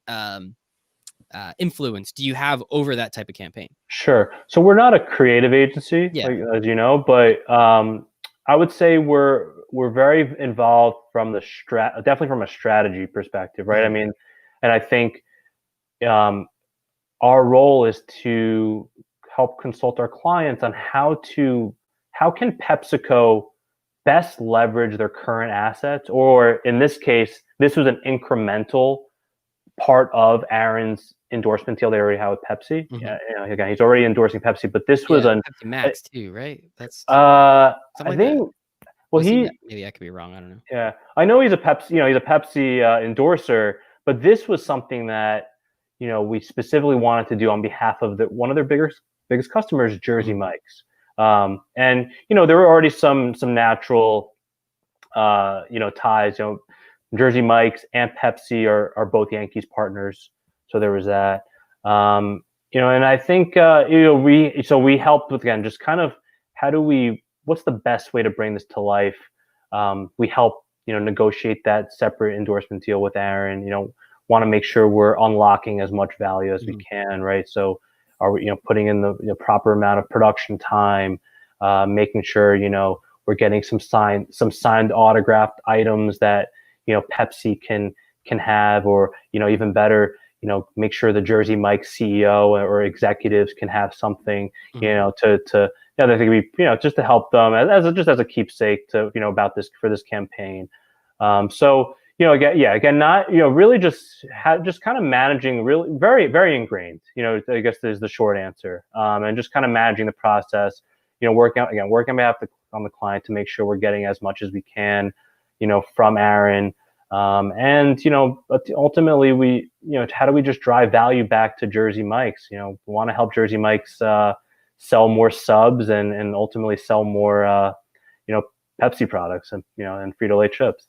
influence do you have over that type of campaign? Sure. So we're not a creative agency, Yeah. like, as you know, but I would say we're very involved from the definitely from a strategy perspective, right? I mean, and I think our role is to help consult our clients on how can PepsiCo best leverage their current assets, or in this case, this was an incremental part of Aaron's endorsement deal they already had with Pepsi. Yeah, again, he's already endorsing Pepsi, but this was Pepsi Max too, right? That's I like think. that. Well, maybe I could be wrong. I don't know. Yeah, I know he's a Pepsi endorser, but this was something that we specifically wanted to do on behalf of one of their biggest customers, Jersey Mike's. And there were already some natural ties. Jersey Mike's and Pepsi are both Yankees partners, so there was that. And I think we helped with, again, just kind of what's the best way to bring this to life. We help negotiate that separate endorsement deal with Aaron. Want to make sure we're unlocking as much value as we can, right? So are we putting in the proper amount of production time, making sure we're getting some signed autographed items that Pepsi can have, or even better, make sure the Jersey Mike's CEO or executives can have something, to I think we just to help them as a keepsake to about this for this campaign. So again, not really just kind of managing, really very very ingrained. I guess is the short answer, and just kind of managing the process. Working on behalf on the client to make sure we're getting as much as we can, from Aaron. And ultimately we how do we just drive value back to Jersey Mike's? We want to help Jersey Mike's sell more subs and ultimately sell more Pepsi products and and Frito-Lay chips.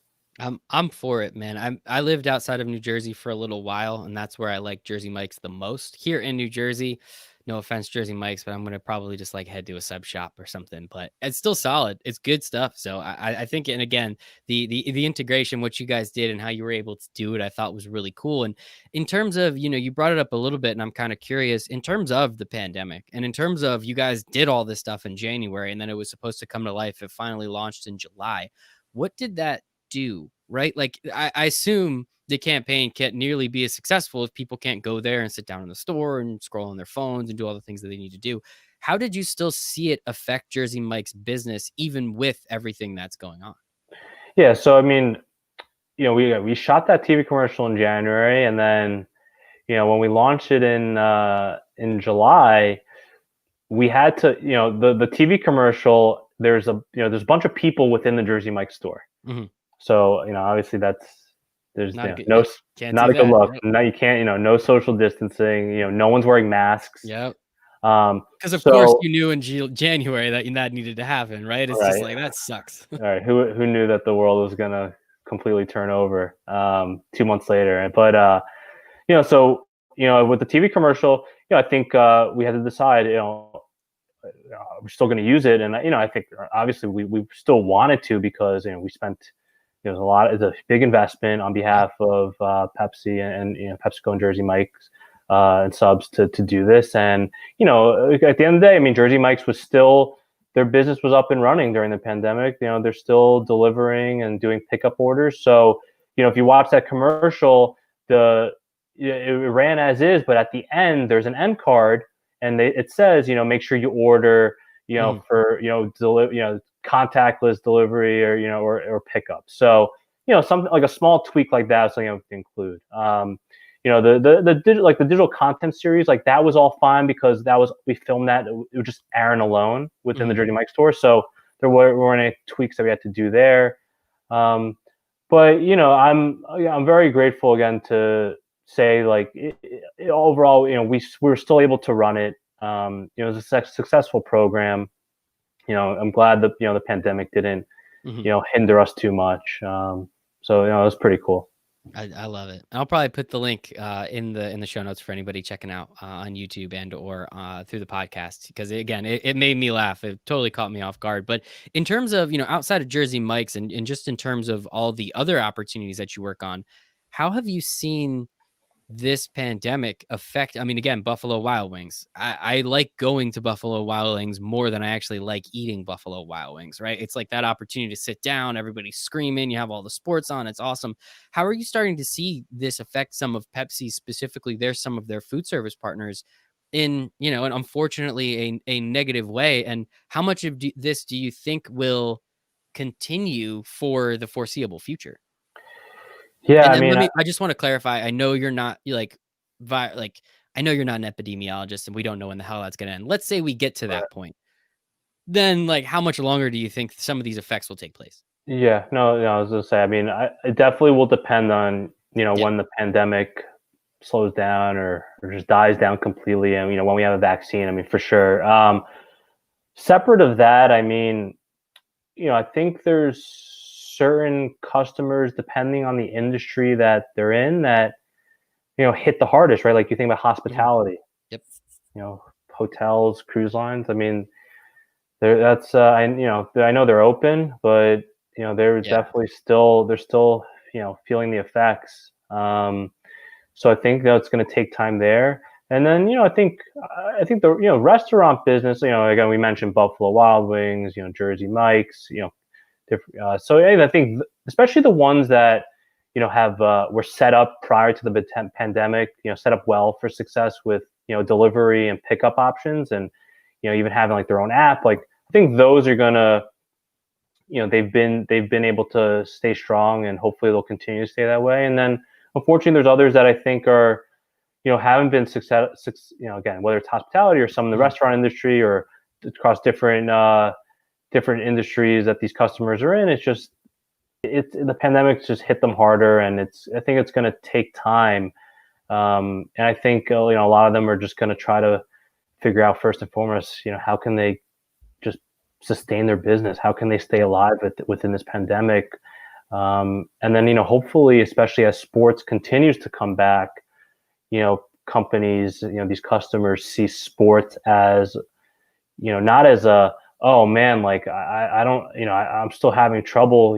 I'm for it, man. I lived outside of New Jersey for a little while, and that's where I like Jersey Mike's the most. Here in New Jersey, no offense, Jersey Mike's, but I'm gonna probably just like head to a sub shop or something. But it's still solid. It's good stuff. So I think, and again, the integration, what you guys did and how you were able to do it, I thought was really cool. And in terms of you brought it up a little bit, and I'm kind of curious in terms of the pandemic, and in terms of you guys did all this stuff in January, and then it was supposed to come to life. It finally launched in July. What did that do, right? Like, I assume the campaign can't nearly be as successful if people can't go there and sit down in the store and scroll on their phones and do all the things that they need to do. How did you still see it affect Jersey Mike's business, even with everything that's going on? Yeah, so I mean, we shot that TV commercial in January, and then when we launched it in July, we had to the TV commercial. There's a bunch of people within the Jersey Mike store. So obviously there's not a good look. Right? No, you can't. No social distancing. No one's wearing masks. Yep. Because of course you knew in January that needed to happen, right? It's just like, that sucks. All right, who knew that the world was gonna completely turn over 2 months later? But So with the TV commercial, I think we had to decide, we're still going to use it, and I think obviously we still wanted to because we spent a lot. It's a big investment on Yeah. behalf of Pepsi and PepsiCo and Jersey Mike's and subs to do this. And at the end of the day, I mean, Jersey Mike's was still, their business was up and running during the pandemic. They're still delivering and doing pickup orders. So if you watch that commercial, it ran as is, but at the end there's an end card, and it says make sure you order Mhm. for contactless delivery or pickup. So something like a small tweak like that is something I would include. The digital content series, like that was all fine because we filmed that, it was just Aaron alone within the Mhm. Jersey Mike store, so there weren't any tweaks that we had to do there. But I'm very grateful again to say, like, overall, we were still able to run it. It was a successful program. I'm glad that the pandemic didn't Mhm. hinder us too much. So it was pretty cool. I love it. I'll probably put the link in the show notes for anybody checking out on YouTube and or through the podcast, because again, it made me laugh. It totally caught me off guard. But in terms of outside of Jersey Mike's and just in terms of all the other opportunities that you work on, how have you seen this pandemic affect, I mean, again, Buffalo Wild Wings. I like going to Buffalo Wild Wings more than I actually like eating Buffalo Wild Wings, right? It's like that opportunity to sit down, everybody's screaming, you have all the sports on, it's awesome. How are you starting to see this affect some of Pepsi, specifically some of their food service partners in, and unfortunately a negative way? And how much of this do you think will continue for the foreseeable future? Yeah, And I then mean, I just wanna clarify, I know you're not like, I know you're not an epidemiologist, and we don't know when the hell that's gonna end. Let's say we get to that point. Then, like, how much longer do you think some of these effects will take place? yeah, no, no, I was gonna say, I mean, it definitely will depend on Yeah. when the pandemic slows down or just dies down completely, and when we have a vaccine. I mean, for sure. Separate of that, I mean, I think there's certain customers, depending on the industry that they're in, that hit the hardest, right? Like you think about Mhm. hospitality, Yep. hotels, cruise lines. I mean, that's I know they're open, but Yeah. they're still feeling the effects. So I think that it's going to take time there. And then I think the restaurant business. Again, we mentioned Buffalo Wild Wings, Jersey Mike's, different. So yeah, I think especially the ones that have were set up prior to the pandemic, set up well for success with delivery and pickup options, and even having like their own app. Like I think those are gonna they've been able to stay strong, and hopefully they'll continue to stay that way. And then unfortunately, there's others that I think are haven't been again, whether it's hospitality or some in the Mhm. restaurant industry or across different industries that these customers are in. It's just the pandemic's just hit them harder, and I think it's going to take time. And I think a lot of them are just going to try to figure out first and foremost, how can they just sustain their business? How can they stay alive within this pandemic? And then hopefully, especially as sports continues to come back, companies, these customers see sports as not as a, oh man, like I don't, I'm still having trouble,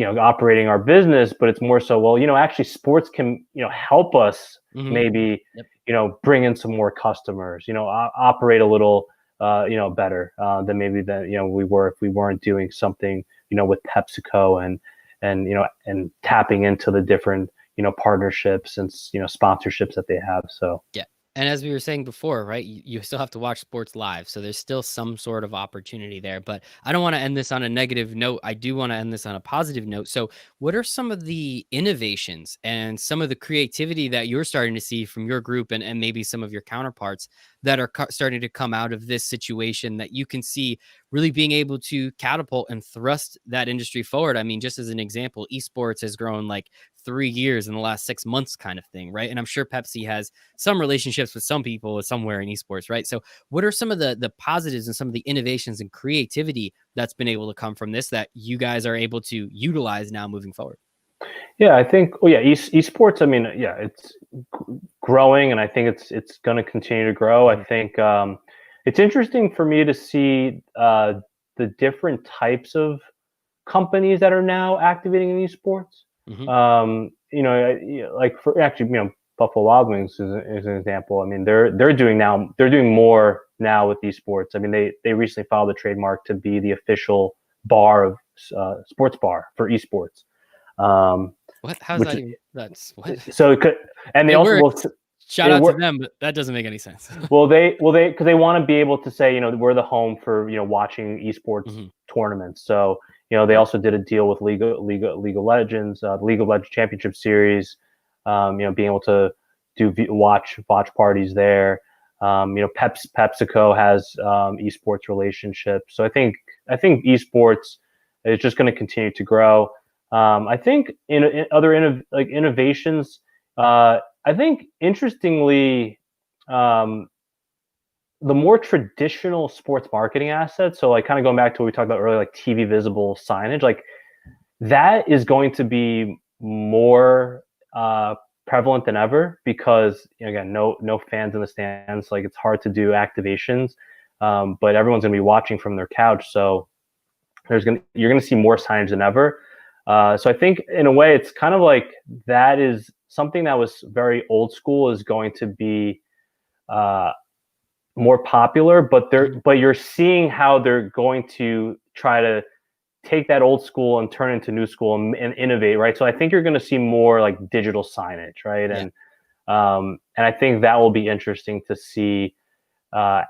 operating our business, but it's more so, well, actually sports can, help us Mhm. maybe, Yep. bring in some more customers, operate a little, better than maybe that, we were, if we weren't doing something, with PepsiCo and tapping into the different, partnerships and, sponsorships that they have. So, Yeah. And as we were saying before, right, you still have to watch sports live. So there's still some sort of opportunity there. But I don't want to end this on a negative note. I do want to end this on a positive note. So, what are some of the innovations and some of the creativity that you're starting to see from your group and maybe some of your counterparts that are starting to come out of this situation that you can see really being able to catapult and thrust that industry forward? I mean, just as an example, esports has grown like 3 years in the last 6 months, kind of thing, right? And I'm sure Pepsi has some relationships with some people somewhere in esports, right? So what are some of the positives and some of the innovations and creativity that's been able to come from this that you guys are able to utilize now moving forward? Yeah, I think. Oh, yeah, esports. I mean, yeah, it's growing, and I think it's going to continue to grow. I Mhm. think it's interesting for me to see the different types of companies that are now activating in esports. Mhm. Like for actually, Buffalo Wild Wings is an example. I mean, they're doing more now with esports. I mean, they recently filed a trademark to be the official bar of sports bar for esports. Um, What? How's which that even? That's what? so it could, and they It also will works. Shout it out to work. them, but that doesn't make any sense. They because they want to be able to say, we're the home for watching esports Mhm. tournaments. So they Yep. also did a deal with League of Legends, the League of Legends Championship Series. Being able to do watch parties there. PepsiCo has esports relationships. So I think esports is just going to continue to grow. I think in other innovations, I think interestingly, um, the more traditional sports marketing assets, so like kind of going back to what we talked about earlier, like TV visible signage, like that is going to be more prevalent than ever because again, no fans in the stands. Like it's hard to do activations, but everyone's going to be watching from their couch, so you're gonna see more signage than ever. So I think in a way, it's kind of like that is something that was very old school is going to be uh, more popular, Mhm. but you're seeing how they're going to try to take that old school and turn it into new school and innovate, right? So I think you're going to see more like digital signage, right? Yeah. And I think that will be interesting to see uh,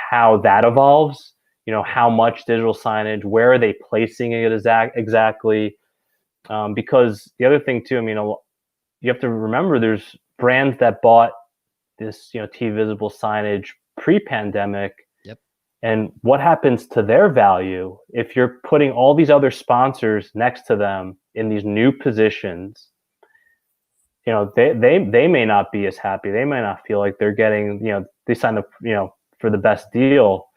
how that evolves. How much digital signage, where are they placing it exactly? Because the other thing too, I mean, you have to remember there's brands that bought this, T visible signage pre-pandemic, Yep. and what happens to their value if you're putting all these other sponsors next to them in these new positions? They may not be as happy. They may not feel like they're getting, they signed up, for the best deal.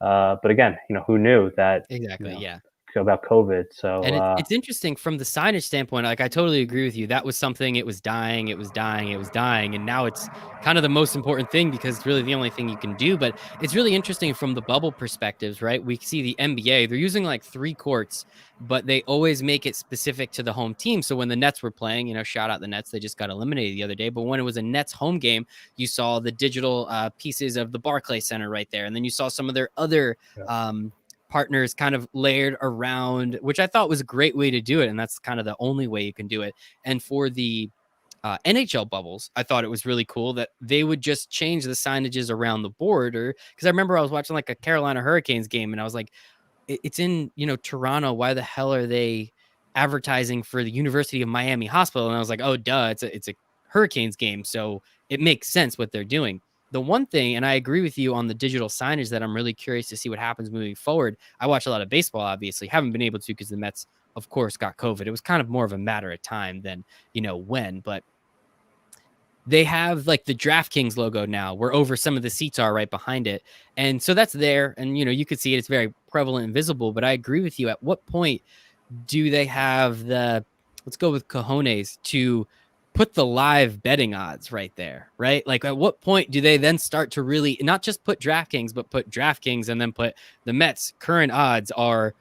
But again, who knew that, you Exactly. know, Yeah. about COVID. So And it's interesting from the signage standpoint. Like I totally agree with you. That was something. It was dying. It was dying. It was dying. And now it's kind of the most important thing because it's really the only thing you can do. But it's really interesting from the bubble perspectives, right? We see the NBA. They're using like 3 courts, but they always make it specific to the home team. So when the Nets were playing, shout out the Nets. They just got eliminated the other day. But when it was a Nets home game, you saw the digital pieces of the Barclays Center right there, and then you saw some of their other. yeah, Partners kind of layered around, which I thought was a great way to do it. And that's kind of the only way you can do it. And for the NHL bubbles, I thought it was really cool that they would just change the signages around the board. Or because I remember I was watching like a Carolina Hurricanes game and I was like, it's in, Toronto. Why the hell are they advertising for the University of Miami Hospital? And I was like, oh, duh, it's a Hurricanes game. So it makes sense what they're doing. The one thing, and I agree with you on the digital signage that I'm really curious to see what happens moving forward. I watch a lot of baseball, obviously. Haven't been able to because the Mets, of course, got COVID. It was kind of more of a matter of time than, when. But they have like the DraftKings logo now, where over some of the seats are right behind it. And so that's there. And, you could see it. It's very prevalent and visible. But I agree with you. At what point do they have let's go with cojones to put the live betting odds right there, right? Like at what point do they then start to really not just put DraftKings, but put DraftKings and then put the Mets current odds are,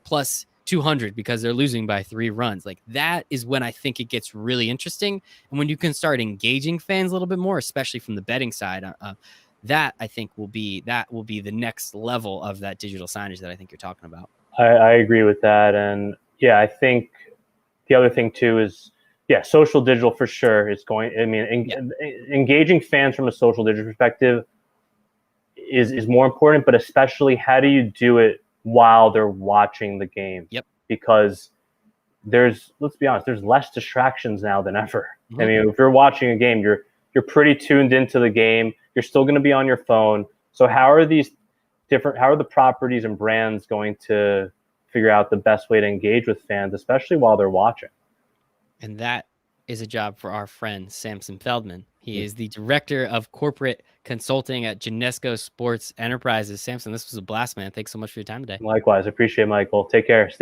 plus 200 because they're losing by 3 runs. Like that is when I think it gets really interesting. And when you can start engaging fans a little bit more, especially from the betting side, that I think will be the next level of that digital signage that I think you're talking about. I agree with that, and yeah, I think the other thing too is yeah, social digital for sure is going. I mean, Yeah. engaging fans from a social digital perspective is more important, but especially how do you do it while they're watching the game? Yep. Because let's be honest, there's less distractions now than ever. I Mm-hmm. mean, if you're watching a game, you're pretty tuned into the game. You're still going to be on your phone. So how are the properties and brands going to figure out the best way to engage with fans, especially while they're watching? And that is a job for our friend Samson Feldman. He is the director of corporate consulting at Genesco Sports Enterprises. Samson, this was a blast, man. Thanks so much for your time today. Likewise, appreciate it, Michael. Take care. Stay